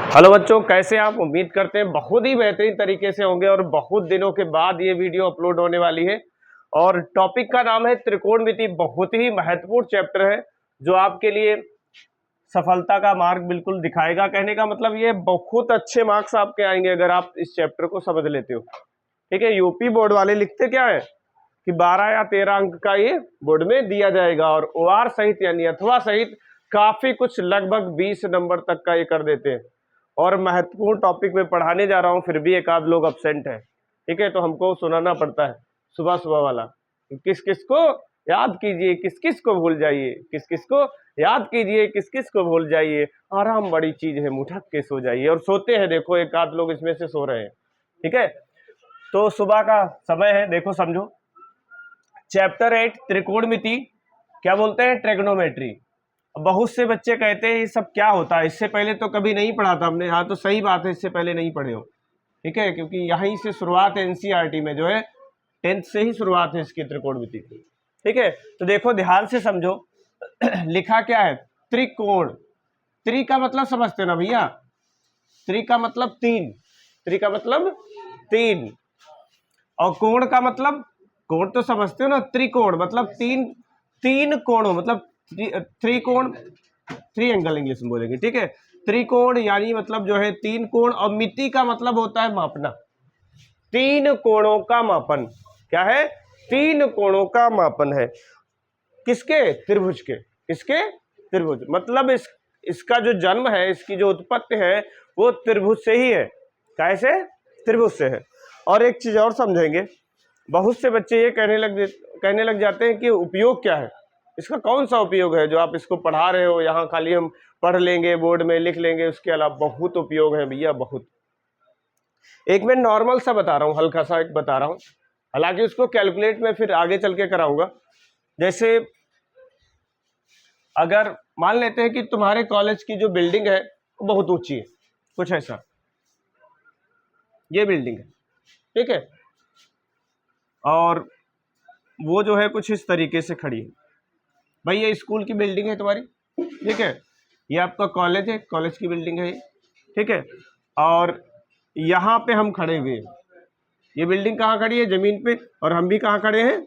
Hello बच्चों, कैसे आप? उम्मीद करते हैं बहुत ही बेहतरीन तरीके से होंगे और बहुत दिनों के बाद ये वीडियो अपलोड होने वाली है। और टॉपिक का नाम है त्रिकोणमिति। बहुत ही महत्वपूर्ण चैप्टर है जो आपके लिए सफलता का मार्ग बिल्कुल दिखाएगा। कहने का मतलब ये बहुत अच्छे मार्क्स आपके आएंगे अगर आप इस चैप्टर को समझ लेते हो। ठीक है, यूपी बोर्ड वाले लिखते क्या है कि 12 या 13 अंक का ये बोर्ड में दिया जाएगा और ओआर सहित यानी अथवा सहित काफी कुछ लगभग 20 नंबर तक का ये कर देते हैं। और महत्वपूर्ण टॉपिक में पढ़ाने जा रहा हूं, फिर भी एक आध लोग अब्सेंट है। ठीक है, तो हमको सुनाना पड़ता है सुबह सुबह वाला, किस किस को याद कीजिए, किस किस को भूल जाइए, किस किस को याद कीजिए, किस किस को भूल जाइए। आराम बड़ी चीज है, मुठक के सो जाइए। और सोते हैं, देखो एक आध लोग इसमें से सो रहे हैं। ठीक है, तो सुबह का समय है, देखो समझो। चैप्टर 8 त्रिकोणमिति, क्या बोलते हैं? ट्रिग्नोमेट्री। बहुत से बच्चे कहते हैं ये सब क्या होता है, इससे पहले तो कभी नहीं पढ़ा था हमने। हाँ, तो सही बात है, इससे पहले नहीं पढ़े हो। ठीक है, क्योंकि यहीं से शुरुआत है, एनसीईआरटी में जो है 10th से ही शुरुआत है इसकी त्रिकोणमिति की। ठीक है, तो देखो ध्यान से समझो। लिखा क्या है? त्रिकोण। त्रि का मतलब समझते हो ना भैया? त्रि का मतलब तीन, त्रि का मतलब तीन, और कोण का मतलब, कोण तो समझते हो ना? त्रिकोण मतलब तीन, तीन कोणों मतलब त्रिकोण, थ्री एंगल इंग्लिश में बोलेंगे। ठीक है, त्रिकोण यानी मतलब जो है तीन कोण, और मिति का मतलब होता है मापना। तीन कोणों का मापन क्या है? तीन कोणों का मापन है। किसके? त्रिभुज के। किसके? त्रिभुज। मतलब इसका जो जन्म है, इसकी जो उत्पत्ति है वो त्रिभुज से ही है। कैसे? त्रिभुज से है। और एक चीज और समझेंगे, बहुत से बच्चे ये कहने लग जाते हैं कि उपयोग क्या है, इसका कौन सा उपयोग है जो आप इसको पढ़ा रहे हो। यहाँ खाली हम पढ़ लेंगे, बोर्ड में लिख लेंगे, उसके अलावा बहुत उपयोग है भैया, बहुत। एक मैं नॉर्मल सा बता रहा हूँ, हल्का सा एक बता रहा हूँ, हालांकि उसको कैलकुलेट में फिर आगे चल के कराऊंगा। जैसे अगर मान लेते हैं कि तुम्हारे कॉलेज की जो बिल्डिंग है वो बहुत ऊंची है, कुछ ऐसा, ये बिल्डिंग है। ठीक है, और वो जो है कुछ इस तरीके से खड़ी है। भाई ये स्कूल की बिल्डिंग है तुम्हारी, ठीक है, ये आपका कॉलेज है, कॉलेज की बिल्डिंग है ये। ठीक है, और यहाँ पे हम खड़े हुए हैं। ये बिल्डिंग कहाँ खड़ी है? जमीन पे, और हम भी कहाँ खड़े हैं?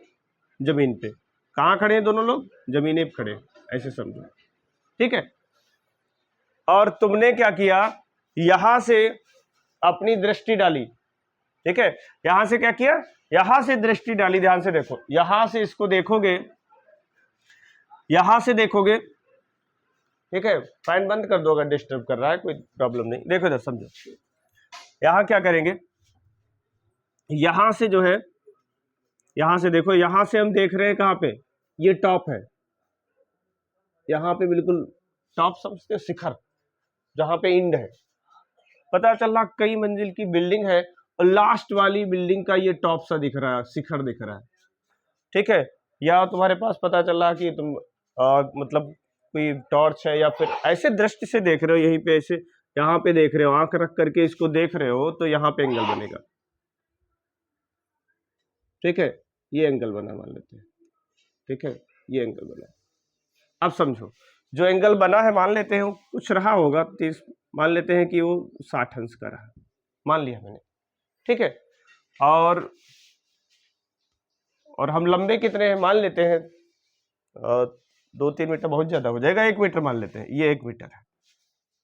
जमीन पे। कहाँ खड़े हैं दोनों लोग? जमीन पे खड़े, ऐसे समझो। ठीक है, और तुमने क्या किया? यहां से अपनी दृष्टि डाली। ठीक है, यहां से क्या किया? यहां से दृष्टि डाली। ध्यान से देखो, यहां से इसको देखोगे, यहां से देखोगे। ठीक है, फैन बंद कर दो अगर डिस्टर्ब कर रहा है, कोई प्रॉब्लम नहीं। देखो इधर समझो, यहां क्या करेंगे? यहां से जो है, यहां से देखो, यहां से हम देख रहे हैं कहां पे? ये टॉप है, यहां पे बिल्कुल टॉप समझते हो, शिखर, जहां पे इंड है। पता चला कई मंजिल की बिल्डिंग है और लास्ट वाली बिल्डिंग का ये टॉप सा दिख रहा है, शिखर दिख रहा है। ठीक है, या तुम्हारे पास पता चला कि तुम मतलब कोई टॉर्च है, या फिर ऐसे दृष्टि से देख रहे हो, यहीं पे ऐसे यहाँ पे देख रहे हो, आंख रख करके इसको देख रहे हो, तो यहाँ पे एंगल बनेगा। ठीक है, ये एंगल बना मान लेते हैं। ठीक है, ये एंगल बना। अब समझो, जो एंगल बना है मान लेते हैं कुछ रहा होगा 30, मान लेते हैं कि वो 60 अंश का रहा, मान लिया मैंने। ठीक है, और हम लंबे कितने हैं मान लेते हैं 2-3 मीटर, बहुत ज्यादा हो जाएगा, 1 मीटर मान लेते हैं। ये 1 मीटर है,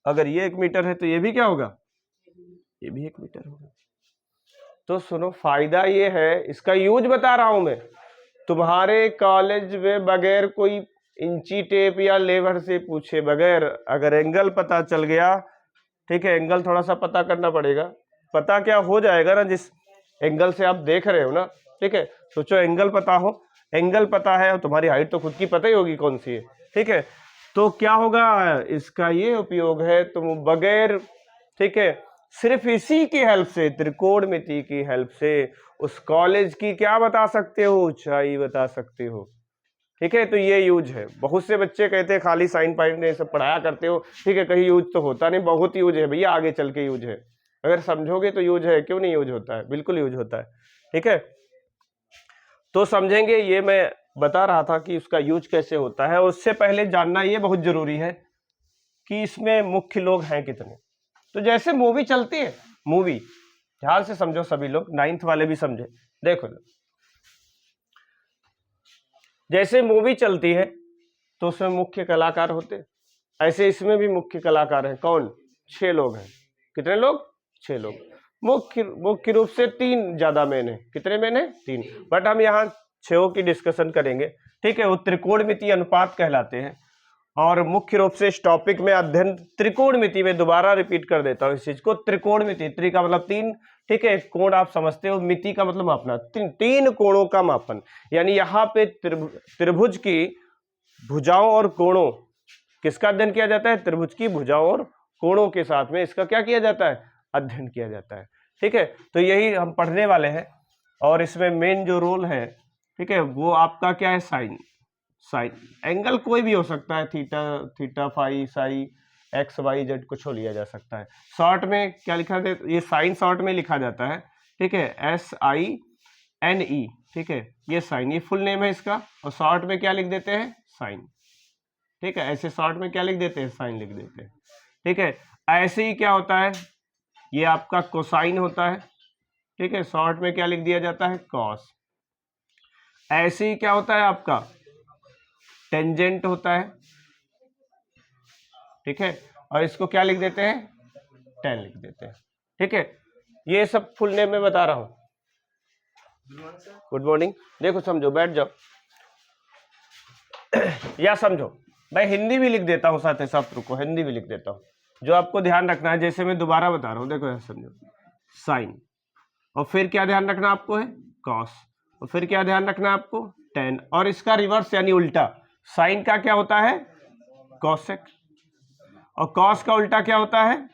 अगर ये 1 मीटर है तो ये भी क्या होगा? ये भी 1 मीटर होगा। तो सुनो, फायदा ये है, इसका यूज बता रहा हूं मैं। तुम्हारे कॉलेज में बगैर कोई इंची टेप या लेवर से पूछे बगैर अगर एंगल पता चल गया, ठीक है, एंगल थोड़ा सा पता करना पड़ेगा, पता क्या हो जाएगा ना, जिस एंगल से आप देख रहे हो ना। ठीक है, सोचो एंगल पता हो, एंगल पता है, और तुम्हारी हाइट तो खुद की पता ही होगी कौन सी है। ठीक है, तो क्या होगा? इसका ये उपयोग है, तुम बगैर, ठीक है, सिर्फ इसी की हेल्प से, त्रिकोणमिति की हेल्प से उस कॉलेज की क्या बता सकते हो? ऊंचाई बता सकते हो। ठीक है, तो ये यूज है। बहुत से बच्चे कहते हैं खाली साइन पाइन ने सब पढ़ाया करते हो। ठीक है, कहीं यूज तो होता नहीं, बहुत यूज है भैया, आगे चल के यूज है। अगर समझोगे तो यूज है, क्यों नहीं यूज होता है? बिल्कुल यूज होता है। ठीक है, तो समझेंगे, ये मैं बता रहा था कि उसका यूज कैसे होता है। उससे पहले जानना ये बहुत जरूरी है कि इसमें मुख्य लोग हैं कितने। तो जैसे मूवी चलती है, मूवी ध्यान से समझो सभी लोग, 9th वाले भी समझे, देखो जैसे मूवी चलती है तो उसमें मुख्य कलाकार होते हैं, ऐसे इसमें भी मुख्य कलाकार हैं। कौन? 6 लोग हैं। कितने लोग? 6 लोग। मुख्य रूप से 3 ज्यादा मेन है। कितने मेन है? 3। बट हम यहाँ 6 की डिस्कशन करेंगे, ठीक है। वो त्रिकोणमितीय अनुपात कहलाते हैं। और मुख्य रूप से इस टॉपिक में अध्ययन त्रिकोणमिति में, दोबारा रिपीट कर देता हूँ इस चीज को, त्रिकोणमिति, त्रि का मतलब 3, ठीक है। कोण आप समझते हो, मिति का मतलब मापना, 3 कोणों का मापन। यानी यहाँ पे त्रिभुज की भुजाओं और कोणों, किसका अध्ययन किया जाता है? त्रिभुज की भुजाओं और कोणों के साथ में इसका क्या किया जाता है? अध्ययन किया जाता है, ठीक है। तो यही हम पढ़ने वाले हैं। और इसमें मेन जो रोल है, ठीक है, वो आपका क्या है? साइन। साइन एंगल कोई भी हो सकता है, theta, phi, psi, x, y, z, कुछ हो लिया जा सकता है। शॉर्ट में क्या लिखा जाता है? ये साइन शॉर्ट में लिखा जाता है, ठीक है, SINE, ठीक है। ये साइन, ये फुल नेम है इसका, और शॉर्ट में क्या लिख देते हैं? साइन, ठीक है। ऐसे शॉर्ट में क्या लिख देते हैं? साइन लिख देते हैं, ठीक है। ऐसे ही क्या होता है? ये आपका कोसाइन होता है, ठीक है। शॉर्ट में क्या लिख दिया जाता है? कॉस। ऐसे ही क्या होता है आपका? टेंजेंट होता है, ठीक है। और इसको क्या लिख देते हैं? टेन लिख देते हैं, ठीक है। ये सब फुल नेम में बता रहा हूं। Good morning. देखो समझो, बैठ जाओ या समझो, मैं हिंदी भी लिख देता हूँ साथ ही साथ, रुको, हिंदी भी लिख देता हूँ। जो आपको ध्यान रखना है, जैसे मैं दोबारा बता रहा हूँ, देखो ऐसा समझो, साइन, और फिर क्या ध्यान रखना आपको है? कॉस, और फिर क्या ध्यान रखना है आपको? टेन, और इसका रिवर्स यानी उल्टा, साइन का क्या होता है? कॉसेक, और कॉस का उल्टा क्या होता है?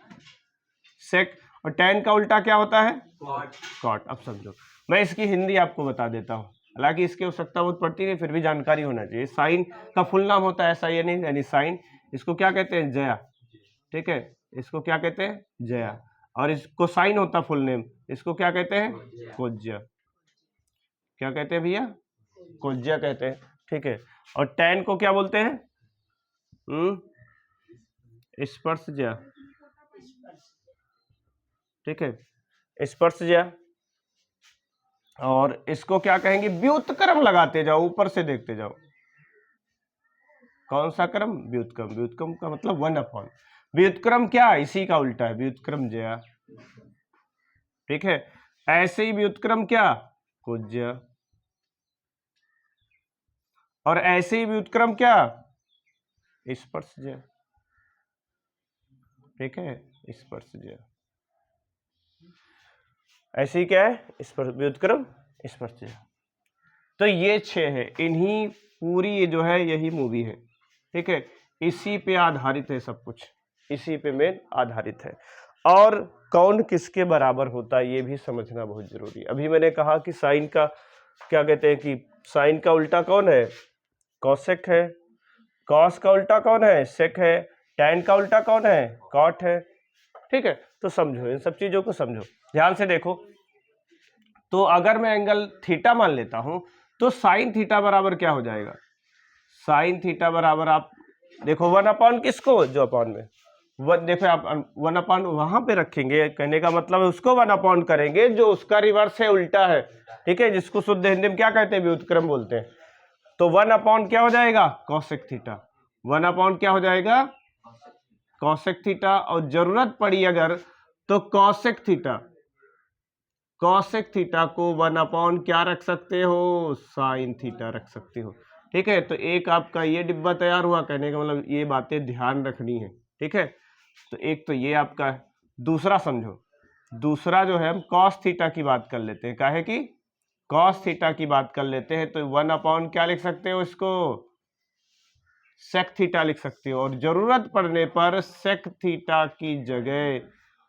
सेक, और टेन का उल्टा क्या होता है? कॉट। अब समझो, मैं इसकी हिंदी आपको बता देता हूँ, हालांकि इसकी आवश्यकता बहुत पड़ती है, फिर भी जानकारी होना चाहिए। साइन का फुल नाम होता है SIN, यानी साइन। इसको क्या कहते हैं? जया, ठीक है। इसको क्या कहते हैं? जया। और इसको साइन होता फुल नेम, इसको क्या कहते हैं? कोज्या। क्या कहते हैं भैया? कोज्या कहते हैं, ठीक है। और टेन को क्या बोलते हैं? स्पर्शज्या, ठीक है, स्पर्शज्या। और इसको क्या कहेंगे? व्युत्क्रम लगाते जाओ, ऊपर से देखते जाओ। कौन सा क्रम? व्युत्क्रम। व्युत्क्रम का मतलब 1/। व्युत्क्रम क्या? इसी का उल्टा है, व्युत्क्रम जया, ठीक है। ऐसे ही व्युत्क्रम क्या? कुज्य। और ऐसे ही व्युत्क्रम क्या? स्पर्शज्या, ठीक है, स्पर्शज्या। ऐसे ही क्या है? व्युत्क्रम, स्पर्शज्या। तो ये 6 है, इन्हीं पूरी जो है यही मूवी है, ठीक है। इसी पे आधारित है सब कुछ, इसी पे मेन आधारित है। और कौन किसके बराबर होता है ये भी समझना बहुत जरूरी है। अभी मैंने कहा कि साइन का क्या कहते हैं कि साइन का उल्टा कौन है? कॉसेक है। कॉस का उल्टा कौन है? सेक है। टैन का उल्टा कौन है? कॉट है, ठीक है। तो समझो, इन सब चीजों को समझो, ध्यान से देखो। तो अगर मैं एंगल थीटा मान लेता हूं, तो साइन थीटा बराबर क्या हो जाएगा? साइन थीटा बराबर, आप देखो 1/, किसको? जो अपॉन में देखो आप 1/, वहां पे रखेंगे, कहने का मतलब है उसको 1/, करेंगे जो उसका रिवर्स है, उल्टा है, ठीक है, जिसको शुद्ध हिंदी में क्या कहते हैं? व्युत्क्रम बोलते हैं। तो 1/, क्या हो जाएगा? Cosec theta. 1/, क्या हो जाएगा? Cosec theta. और जरूरत पड़ी अगर तो कॉसेक थीटा, कॉसेक थीटा को 1/, क्या रख सकते हो? साइन थीटा रख सकते हो, ठीक है। तो एक आपका ये डिब्बा तैयार हुआ, कहने का मतलब ये बातें ध्यान रखनी है, ठीक है। तो एक तो ये आपका है। दूसरा समझो, दूसरा जो है हम कॉस थीटा की बात कर लेते हैं, काहे की? कॉस थीटा की बात कर लेते हैं। तो 1/, क्या लिख सकते हो इसको? सेक थीटा लिख सकते हो। और जरूरत पड़ने पर सेक थीटा की जगह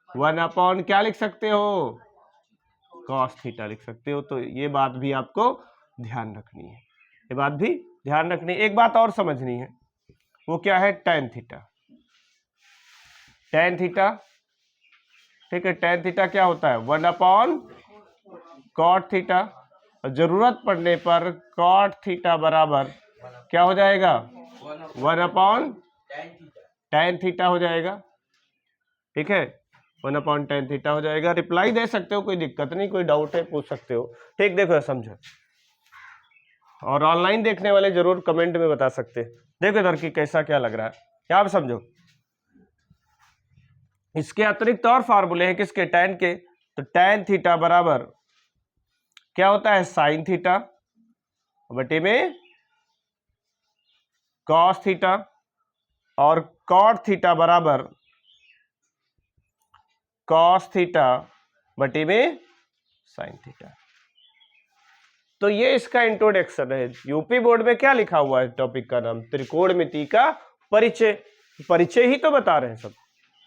1/, क्या लिख सकते हो? कॉस थीटा लिख सकते हो। तो ये बात भी आपको ध्यान रखनी है, ये बात भी ध्यान रखनी है। एक बात और समझनी है, वो क्या है? Tan theta. टैन थीटा, ठीक है, टैन थीटा क्या होता है? 1/, कॉट थीटा। और जरूरत पड़ने पर कॉट थीटा बराबर क्या हो जाएगा? 1/, टैन थीटा हो जाएगा, ठीक है। 1/tan थीटा हो जाएगा। रिप्लाई दे सकते हो, कोई दिक्कत नहीं, कोई डाउट है पूछ सकते हो। ठीक, देखो समझो, और ऑनलाइन देखने वाले जरूर कमेंट में बता सकते हैं। देखो इधर की कैसा क्या लग रहा है, क्या आप समझो। इसके अतिरिक्त और फार्मूले हैं किसके, tan के। तो tan थीटा बराबर क्या होता है, साइन थीटा बटे में कॉस थीटा, और कॉट थीटा बराबर कॉस थीटा बटे में साइन थीटा। तो ये इसका इंट्रोडक्शन है। यूपी बोर्ड में क्या लिखा हुआ है, टॉपिक का नाम त्रिकोणमिति का परिचय। परिचय ही तो बता रहे हैं, सब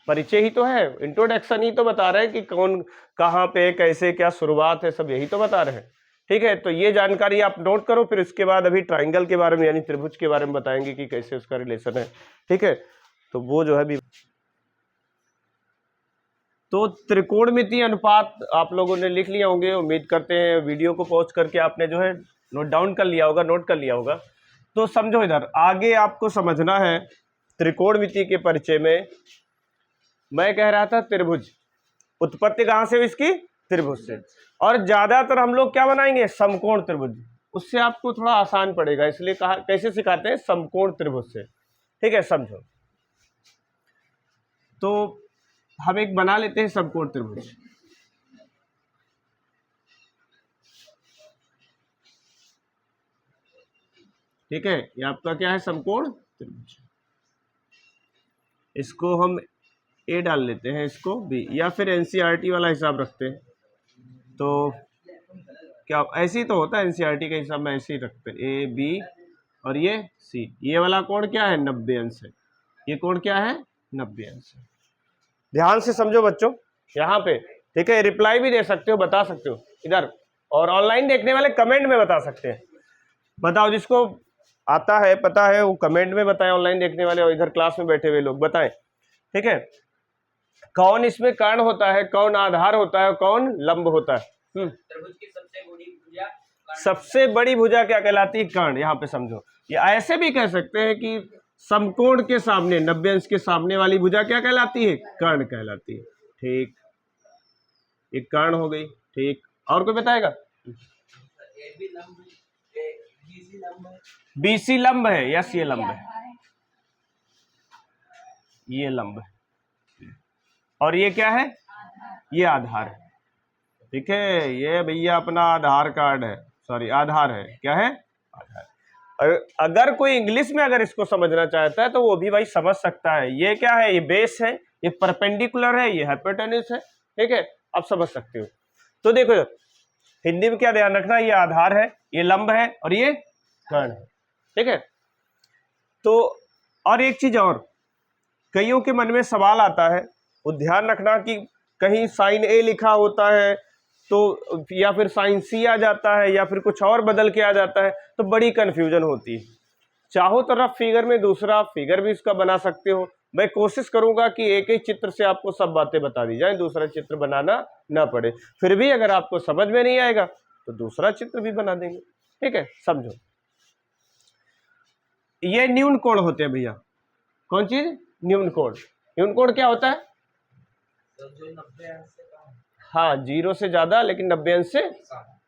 परिचय ही तो है, इंट्रोडक्शन ही तो बता रहे हैं कि कौन कहाँ पे कैसे क्या शुरुआत है, सब यही तो बता रहे हैं। ठीक है, तो ये जानकारी आप नोट करो, फिर उसके बाद अभी ट्राइंगल के बारे में यानी त्रिभुज के बारे में बताएंगे कि कैसे उसका रिलेशन है। ठीक है, तो वो जो है भी। तो त्रिकोणमिति अनुपात आप लोगों ने लिख लिया होंगे, उम्मीद करते हैं वीडियो को पॉज करके आपने जो है नोट डाउन कर लिया होगा, नोट कर लिया होगा। तो समझो इधर आगे आपको समझना है त्रिकोणमिति के परिचय में। मैं कह रहा था त्रिभुज, उत्पत्ति कहाँ से हुई इसकी, त्रिभुज से, और ज्यादातर हम लोग क्या बनाएंगे, समकोण त्रिभुज। उससे आपको थोड़ा आसान पड़ेगा, इसलिए कहा कैसे सिखाते हैं, समकोण त्रिभुज से। ठीक है, समझो। तो हम एक बना लेते हैं समकोण त्रिभुज। ठीक है, ये आपका क्या है, समकोण त्रिभुज। इसको हम ए डाल लेते हैं, इसको बी, या फिर एनसीईआरटी वाला हिसाब रखते हैं। तो क्या ऐसे ही तो होता है, एनसीईआरटी के हिसाब में ऐसे ही रखते हैं, ए बी और ये सी। ये वाला कोण क्या है, 90 अंश है। ये कोण क्या है, 90 अंश है। ध्यान से समझो बच्चों यहाँ पे। ठीक है, रिप्लाई भी दे सकते हो, बता सकते हो इधर, और ऑनलाइन देखने वाले कमेंट में बता सकते हैं। बताओ, जिसको आता है पता है वो कमेंट में बताएं, ऑनलाइन देखने वाले और इधर क्लास में बैठे हुए लोग बताएं। ठीक है, कौन इसमें कर्ण होता है, कौन आधार होता है, कौन लंब होता है। त्रिभुज की सबसे बड़ी भुजा क्या कहलाती है, कर्ण। यहाँ पे समझो, ये ऐसे भी कह सकते हैं कि समकोण के सामने 90 अंश के सामने वाली भुजा क्या कहलाती है, कर्ण कहलाती है। ठीक, एक कर्ण हो गई। ठीक, और कोई बताएगा, बीसी लंब है, यस ये लंब है, ये लंब है, और ये क्या है, ये आधार है। ठीक है, ये भैया अपना आधार कार्ड है, सॉरी आधार है, क्या है, आधार। अगर कोई इंग्लिश में अगर इसको समझना चाहता है तो वो भी भाई समझ सकता है। ये क्या है, ये बेस है, ये परपेंडिकुलर है, ये हाइपोटेन्यूज है। ठीक है, आप समझ सकते हो। तो देखो हिंदी में क्या ध्यान रखना, ये आधार है, ये लंब है, और ये कर्ण है। ठीक है, तो और एक चीज और, कईयों के मन में सवाल आता है, वो ध्यान रखना कि कहीं साइन ए लिखा होता है तो, या फिर साइन सी आ जाता है, या फिर कुछ और बदल के आ जाता है, तो बड़ी कंफ्यूजन होती है। चाहो तो रफ फिगर में दूसरा फिगर भी इसका बना सकते हो। मैं कोशिश करूंगा कि एक ही चित्र से आपको सब बातें बता दी जाए, दूसरा चित्र बनाना ना पड़े। फिर भी अगर आपको समझ में नहीं आएगा तो दूसरा चित्र भी बना देंगे। ठीक है, समझो, ये न्यून कोण होते हैं भैया। कौन चीज, न्यून कोण। न्यून कोण क्या होता है, हाँ 0 से ज्यादा लेकिन 90 अंश से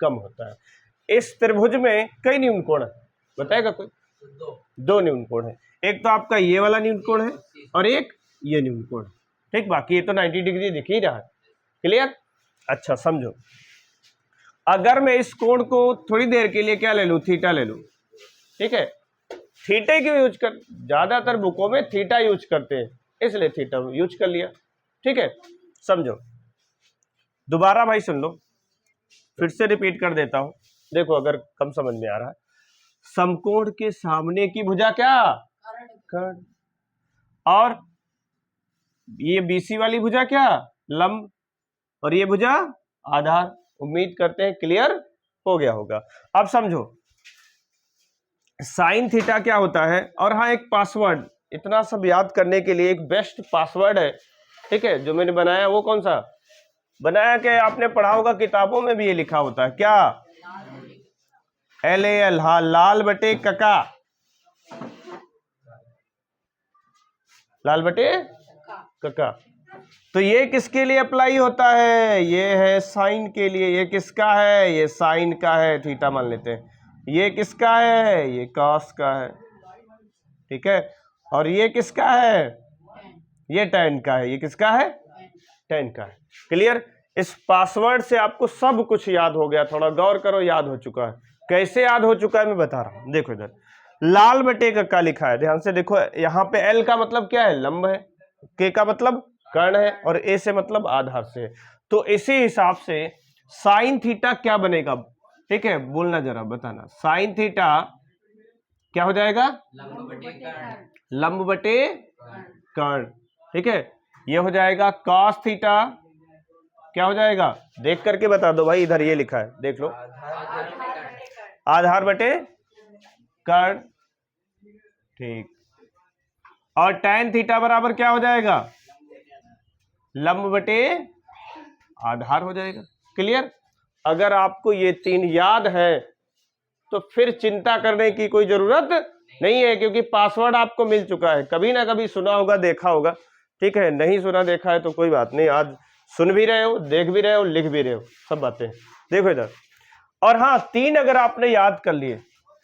कम होता है। इस त्रिभुज में कई न्यून कोण है, बताएगा कोई, दो न्यून कोण है। एक तो आपका ये वाला न्यून कोण है और एक ये न्यून कोण है। ठीक, बाकी ये तो 90 डिग्री दिख ही रहा है। क्लियर, अच्छा समझो, अगर मैं इस कोण को थोड़ी देर के लिए क्या ले लूं, थीटा ले लूं। ठीक है, थीटा क्यों यूज कर, ज्यादातर बुकों में थीटा यूज करते हैं, इसलिए थीटा यूज कर लिया। ठीक है, समझो, दोबारा भाई सुन लो, फिर से रिपीट कर देता हूं। देखो अगर कम समझ में आ रहा है, समकोण के सामने की भुजा क्या, कर्ण, और ये बीसी वाली भुजा क्या, लंब, और ये भुजा आधार। उम्मीद करते हैं क्लियर हो गया होगा। अब समझो साइन थीटा क्या होता है, और हाँ एक पासवर्ड, इतना सब याद करने के लिए एक बेस्ट पासवर्ड है। ठीक है, जो मैंने बनाया वो कौन सा बनाया, कि आपने पढ़ा होगा किताबों में भी ये लिखा होता है, क्या, LAL, हाँ लाल बटे कका, लाल बटे कका। तो ये किसके लिए अप्लाई होता है, ये है साइन के लिए। ये किसका है, ये साइन का है, थीटा मान लेते हैं। ये किसका है, ये कॉस का है, ठीक है। और ये किसका है, ये tan का है। ये किसका है, tan का है। क्लियर। इस पासवर्ड से आपको सब कुछ याद हो गया, थोड़ा गौर करो, याद हो चुका है। कैसे याद हो चुका है मैं बता रहा हूं। देखो इधर लाल बटे का लिखा है, ध्यान से देखो। यहाँ पे L का मतलब क्या है, लंब है। K का मतलब कर्ण है, और A से मतलब आधार से। तो इसी हिसाब से साइन थीटा क्या बनेगा, ठीक है, बोलना जरा, बताना। साइन थीटा क्या हो जाएगा, लंब बटे कर्ण, ठीक है। ये हो जाएगा कॉस थीटा, क्या हो जाएगा, देख करके बता दो भाई, इधर ये लिखा है, देख लो, आधार बटे कर्ण, ठीक। और tan थीटा बराबर क्या हो जाएगा, लंब बटे आधार हो जाएगा। क्लियर। अगर आपको ये तीन याद है तो फिर चिंता करने की कोई जरूरत नहीं है, क्योंकि पासवर्ड आपको मिल चुका है। कभी ना कभी सुना होगा, देखा होगा, ठीक है। नहीं सुना देखा है तो कोई बात नहीं, आज सुन भी रहे हो, देख भी रहे हो, लिख भी रहे हो, सब बातें। देखो इधर। और हाँ, तीन अगर आपने याद कर लिए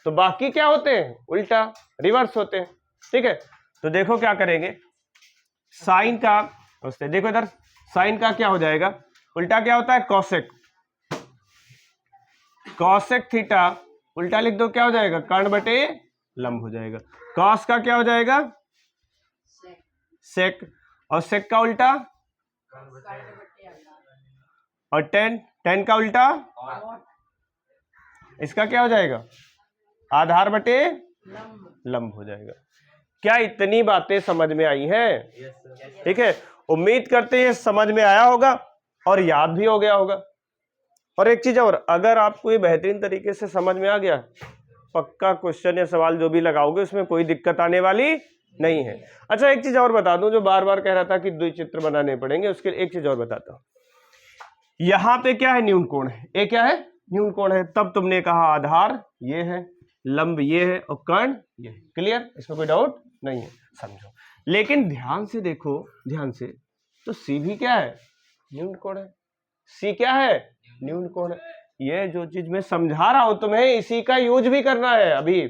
तो बाकी क्या होते हैं, उल्टा, रिवर्स होते हैं, ठीक है। तो देखो क्या करेंगे, साइन का, उससे देखो इधर, साइन का क्या हो जाएगा, उल्टा क्या होता है, कॉसेक। कॉसेक थीटा उल्टा लिख दो, क्या हो जाएगा, कर्ण बटे लंब हो जाएगा। कॉस का क्या हो जाएगा, सेक। और सेक का उल्टा, और टेन का उल्टा, इसका क्या हो जाएगा, आधार बटे लंब हो जाएगा। क्या इतनी बातें समझ में आई हैं, ठीक है। उम्मीद करते हैं समझ में आया होगा और याद भी हो गया होगा। और एक चीज और, अगर आपको ये बेहतरीन तरीके से समझ में आ गया, पक्का क्वेश्चन या सवाल जो भी लगाओगे उसमें कोई दिक्कत आने वाली नहीं है। अच्छा, एक चीज और बता दूं, जो बार बार कह रहा था कि द्वि चित्र बनाने पड़ेंगे, उसके लिए एक चीज और बताता हूं। यहां पे क्या है, न्यून कोण है। ये क्या है, न्यून कोण है। तब तुमने कहा आधार ये है, लंब ये है, और कर्ण ये है। क्लियर, इसमें कोई डाउट नहीं है, समझो। लेकिन ध्यान से देखो, ध्यान से, तो सी भी क्या है, न्यून कोण है। सी क्या है, न्यून कोण है। ये जो चीज मैं समझा रहा हूं तुम्हें, इसी का यूज भी करना है। अभी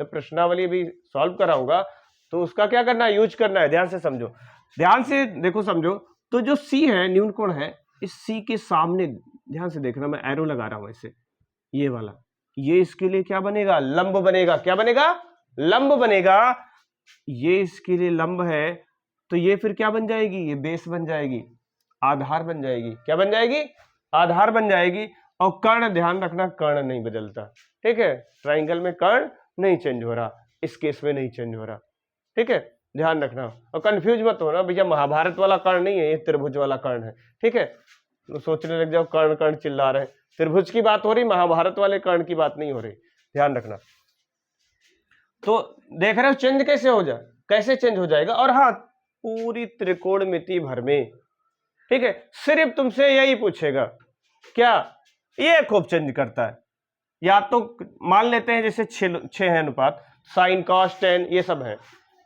जब प्रश्नावली भी सॉल्व कराऊंगा तो उसका क्या करना है, यूज करना है। ध्यान से समझो, ध्यान से देखो, समझो। तो जो सी है, न्यून कोण है, इस सी के सामने ध्यान से देखना, मैं एरो लगा रहा हूं ऐसे, ये वाला, ये इसके लिए क्या बनेगा, लंब बनेगा। क्या बनेगा, लंब बनेगा। ये इसके लिए लंब है, तो ये फिर क्या बन जाएगी, ये बेस बन जाएगी, आधार बन जाएगी। क्या बन जाएगी, आधार बन जाएगी। और कर्ण, ध्यान रखना, कर्ण नहीं बदलता, ठीक है। ट्राइंगल में कर्ण नहीं चेंज हो रहा, इस केस में नहीं चेंज हो रहा, ठीक है, ध्यान रखना। और कंफ्यूज मत होना, भैया महाभारत वाला कर्ण नहीं है, ये त्रिभुज वाला कर्ण है, ठीक है। तो सोचने लग जाओ कर्ण कर्ण चिल्ला रहे, त्रिभुज की बात हो रही, महाभारत वाले कर्ण की बात नहीं हो रही, ध्यान रखना। तो देख रहे हो चेंज कैसे हो जाए, कैसे चेंज हो जाएगा। और हाँ, पूरी त्रिकोणमिति भर में, ठीक है, सिर्फ तुमसे यही पूछेगा, क्या ये खूब चेंज करता है। या तो मान लेते हैं जैसे 6 है अनुपात, साइन कॉस टेन ये सब है,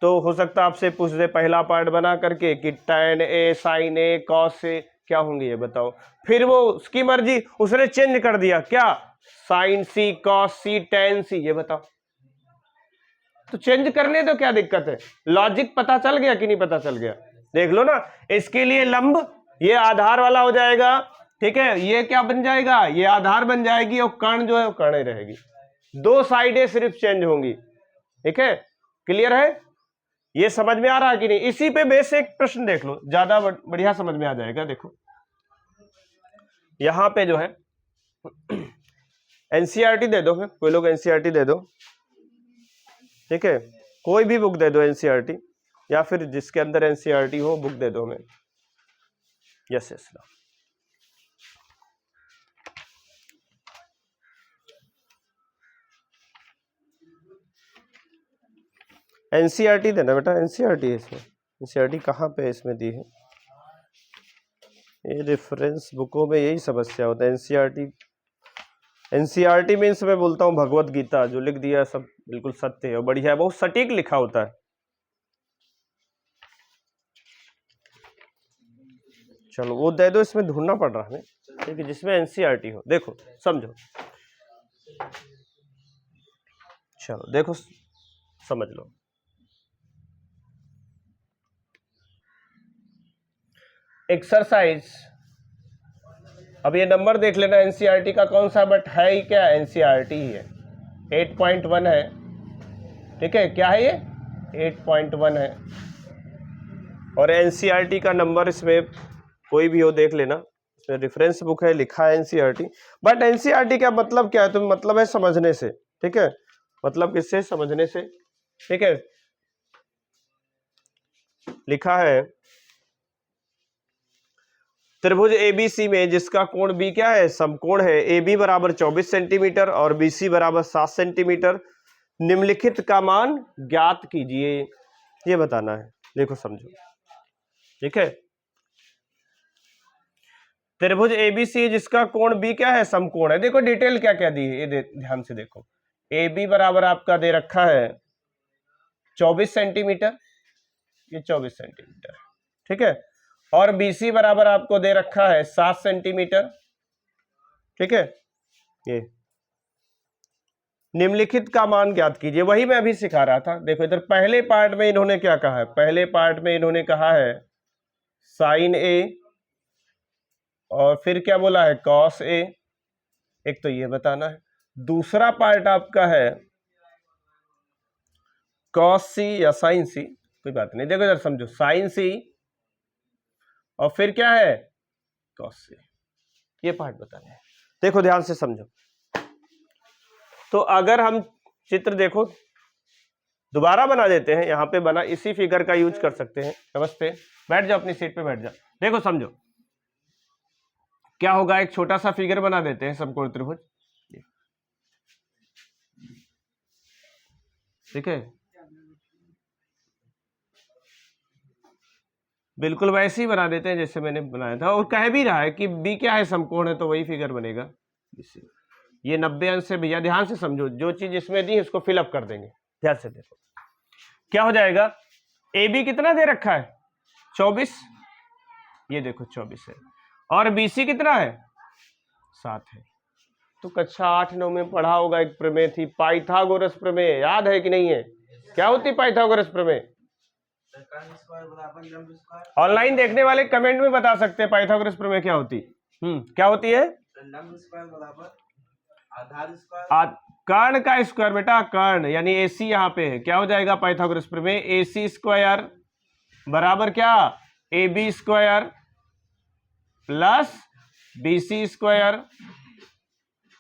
तो हो सकता है आपसे पूछ दे पहला पार्ट बना करके कि tan A sign A cos A क्या होंगे ये बताओ। फिर वो उसकी मर्जी, उसने चेंज कर दिया, क्या, साइन सी कॉस सी tan सी, ये बताओ। तो चेंज करने दो, क्या दिक्कत है। लॉजिक पता चल गया कि नहीं पता चल गया, देख लो ना। इसके लिए लंब ये आधार वाला हो जाएगा, ठीक है। ये क्या बन जाएगा, ये आधार बन जाएगी, और कर्ण जो है वो कर्ण ही रहेगी। दो साइडें सिर्फ चेंज होंगी, ठीक है। क्लियर है, ये समझ में आ रहा है कि नहीं। इसी पे बेस एक प्रश्न देख लो, ज्यादा बढ़िया समझ में आ जाएगा। देखो यहां पे जो है एनसीईआरटी दे दो, फिर कोई लोग एनसीईआरटी दे दो, ठीक है। कोई भी बुक दे दो एनसीईआरटी, या फिर जिसके अंदर एनसीईआरटी हो बुक दे दो हमें। यस यस, एनसीईआरटी देना बेटा, एनसीईआरटी है इसमें। एनसीईआरटी कहाँ पे इसमें दी है, ये रेफरेंस बुकों में यही समस्या होता है। एनसीईआरटी, एनसीईआरटी मीन्स मैं बोलता हूँ भगवत गीता, जो लिख दिया सब बिल्कुल सत्य है और बढ़िया है, बहुत सटीक लिखा होता है। चलो वो दे दो, इसमें ढूंढना पड़ रहा हमें, ठीक है, जिसमें एनसीईआरटी हो। देखो समझो, चलो देखो समझ लो। एक्सरसाइज, अब ये नंबर देख लेना एनसीईआरटी का कौन सा, बट है ही क्या, एनसीईआरटी ही है। 8.1 है, ठीक है, क्या है ये 8.1 है। और एनसीईआरटी का नंबर इसमें कोई भी हो देख लेना, इसमें रेफरेंस बुक है, लिखा है एनसीईआरटी। बट एनसीईआरटी का मतलब क्या है, तो मतलब है समझने से, ठीक है, मतलब किससे, समझने से, ठीक है। लिखा है त्रिभुज एबीसी में जिसका कोण बी क्या है, समकोण है, ए बी बराबर 24 सेंटीमीटर और बी सी बराबर 7 सेंटीमीटर, निम्नलिखित का मान ज्ञात कीजिए, ये बताना है। देखो समझो, ठीक है, त्रिभुज एबीसी जिसका कोण बी क्या है, समकोण है। देखो डिटेल क्या क्या दी है, ये ध्यान से देखो। ए बी बराबर आपका दे रखा है 24 सेंटीमीटर, ये 24 सेंटीमीटर, ठीक है, और BC बराबर आपको दे रखा है 7 सेंटीमीटर, ठीक है। ये निम्नलिखित का मान ज्ञात कीजिए, वही मैं अभी सिखा रहा था। देखो इधर पहले पार्ट में इन्होंने क्या कहा है, पहले पार्ट में इन्होंने कहा है साइन ए, और फिर क्या बोला है, कॉस ए, एक तो ये बताना है। दूसरा पार्ट आपका है कॉस सी या साइन सी, कोई बात नहीं, देखो इधर समझो, साइन सी और फिर क्या है, कॉस सी, ये पार्ट बताने हैं। देखो ध्यान से समझो। तो अगर हम चित्र देखो दोबारा बना देते हैं, यहां पे बना, इसी फिगर का यूज कर सकते हैं। नमस्ते, बैठ जाओ अपनी सीट पे, बैठ जाओ। देखो समझो क्या होगा, एक छोटा सा फिगर बना देते हैं समकोण त्रिभुज, ठीक है, बिल्कुल वैसे ही बना देते हैं जैसे मैंने बनाया था। और कह भी रहा है कि बी क्या है, समकोण है, तो वही फिगर बनेगा। ये 90 अंश से, भैया ध्यान से समझो, जो चीज इसमें दी है उसको फिलअप कर देंगे। ध्यान से देखो क्या हो जाएगा, ए बी कितना दे रखा है 24, ये देखो 24 है, और BC कितना है 7 है। तो कक्षा 8-9 में पढ़ा होगा, एक प्रमेय थी पाइथागोरस प्रमेय, याद है कि नहीं है? क्या होती पाइथागोरस प्रमेय? ऑनलाइन देखने वाले कमेंट में बता सकते हैं पाइथागोरस प्रमेय क्या होती। क्या होती है, कर्ण का स्क्वायर बेटा, कर्ण यानी AC यहाँ पे है, क्या हो जाएगा पाइथागोरस प्रमेय, AC स्क्वायर बराबर क्या, AB square plus BC square.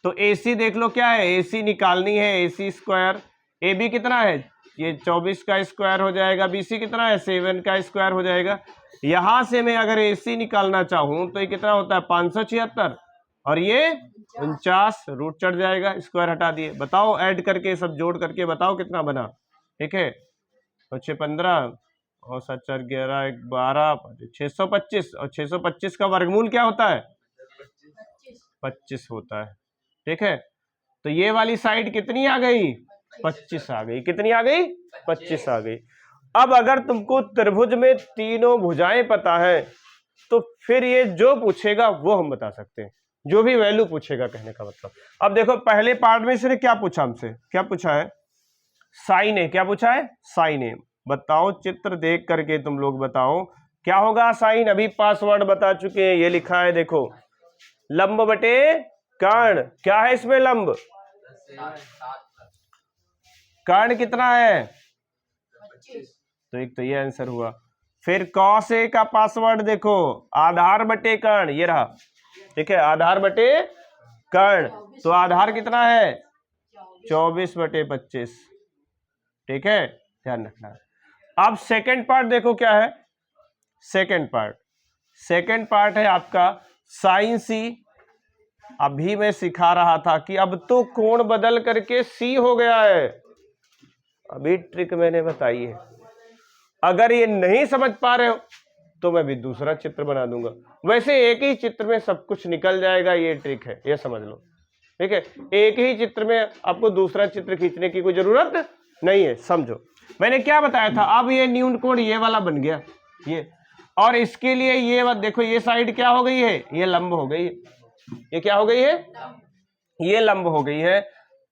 तो AC देख लो क्या है, AC निकालनी है, AC स्क्वायर, AB कितना है, ये 24 का स्क्वायर हो जाएगा, BC कितना है 7 का स्क्वायर हो जाएगा। यहां से मैं अगर AC निकालना चाहूं तो ये कितना होता है 576, और ये 49, रूट चढ़ जाएगा, स्क्वायर हटा दिए। बताओ ऐड करके सब जोड़ करके बताओ कितना बना, ठीक है, 6 15 और 7 4 11 12 625, और 625 का वर्गमूल क्या होता है 25 होता है, ठीक है। तो ये वाली साइड कितनी आ गई 25 आ गई, कितनी आ गई 25 आ गई। अब अगर तुमको त्रिभुज में तीनों भुजाएं पता है तो फिर ये जो पूछेगा वो हम बता सकते हैं, जो भी वैल्यू पूछेगा, कहने का मतलब। अब देखो पहले पार्ट में इसने क्या पूछा हमसे, क्या पूछा है साइन ए, क्या पूछा है साइन ए। बताओ चित्र देख करके तुम लोग बताओ क्या होगा साइन, अभी पासवर्ड बता चुके हैं, ये लिखा है देखो, लंब बटे कर्ण, क्या है इसमें लंब, कर्ण कितना है, तो एक तो ये आंसर हुआ। फिर कॉस ए का पासवर्ड देखो, आधार बटे कर्ण, ये रहा, ठीक है, आधार बटे कर्ण, तो आधार कितना है 24 बटे 25, ठीक है, ध्यान रखना है। अब सेकंड पार्ट देखो क्या है, सेकंड पार्ट है आपका साइन सी। अभी मैं सिखा रहा था कि अब तो कोण बदल करके सी हो गया है, अभी ट्रिक मैंने बताई है। अगर ये नहीं समझ पा रहे हो तो मैं भी दूसरा चित्र बना दूंगा, वैसे एक ही चित्र में सब कुछ निकल जाएगा, ये ट्रिक है, ये समझ लो, ठीक है। एक ही चित्र में आपको दूसरा चित्र खींचने की कोई जरूरत नहीं है, समझो मैंने क्या बताया था। अब ये न्यून कोण ये वाला बन गया ये, और इसके लिए ये मत देखो, ये साइड क्या हो गई है, ये लंब हो गई है, ये क्या हो गई है, ये लंब हो गई है।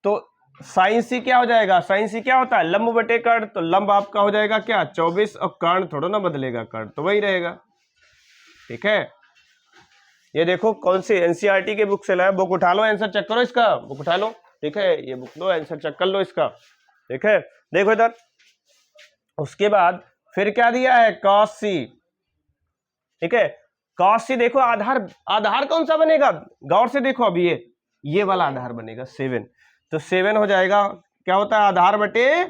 तो साइन सी क्या हो जाएगा, साइन सी क्या होता है, लंब बटे कर्ण, तो लंब आपका हो जाएगा क्या 24, और कर्ण थोड़ा ना बदलेगा, कर्ण तो वही रहेगा। ठीक है, ये देखो कौन सी एनसीईआरटी के बुक से लाया, बुक उठा लो, आंसर चेक करो इसका, बुक उठा लो। ठीक है, ये बुक लो, आंसर चेक कर लो इसका। ठीक है, देखो इधर, उसके बाद फिर क्या दिया है, cos c। ठीक है, cos c देखो, आधार आधार कौन सा बनेगा, गौर से देखो, अब ये वाला आधार बनेगा 7, तो 7 हो जाएगा, क्या होता है, आधार बटे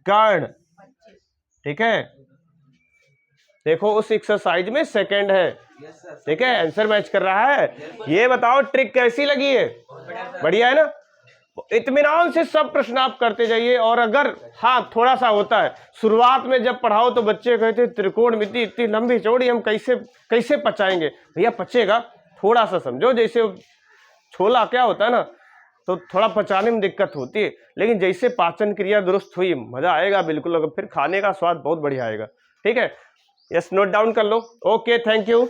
कर्ण। ठीक है, देखो उस एक्सरसाइज में सेकंड है। ठीक है, आंसर मैच कर रहा है। ये बताओ ट्रिक कैसी लगी है, बढ़िया है ना। इत्मीनान से सब प्रश्न आप करते जाइए, और अगर हाँ थोड़ा सा होता है, शुरुआत में जब पढ़ाओ तो बच्चे कहते त्रिकोणमिति इतनी लंबी चौड़ी हम कैसे पचाएंगे, भैया पचेगा, थोड़ा सा समझो, जैसे छोला क्या होता है ना, तो थोड़ा पचाने में दिक्कत होती है, लेकिन जैसे पाचन क्रिया दुरुस्त हुई मजा आएगा बिल्कुल, अगर फिर खाने का स्वाद बहुत बढ़िया आएगा। ठीक है, यस, नोट डाउन कर लो। Okay, thank you.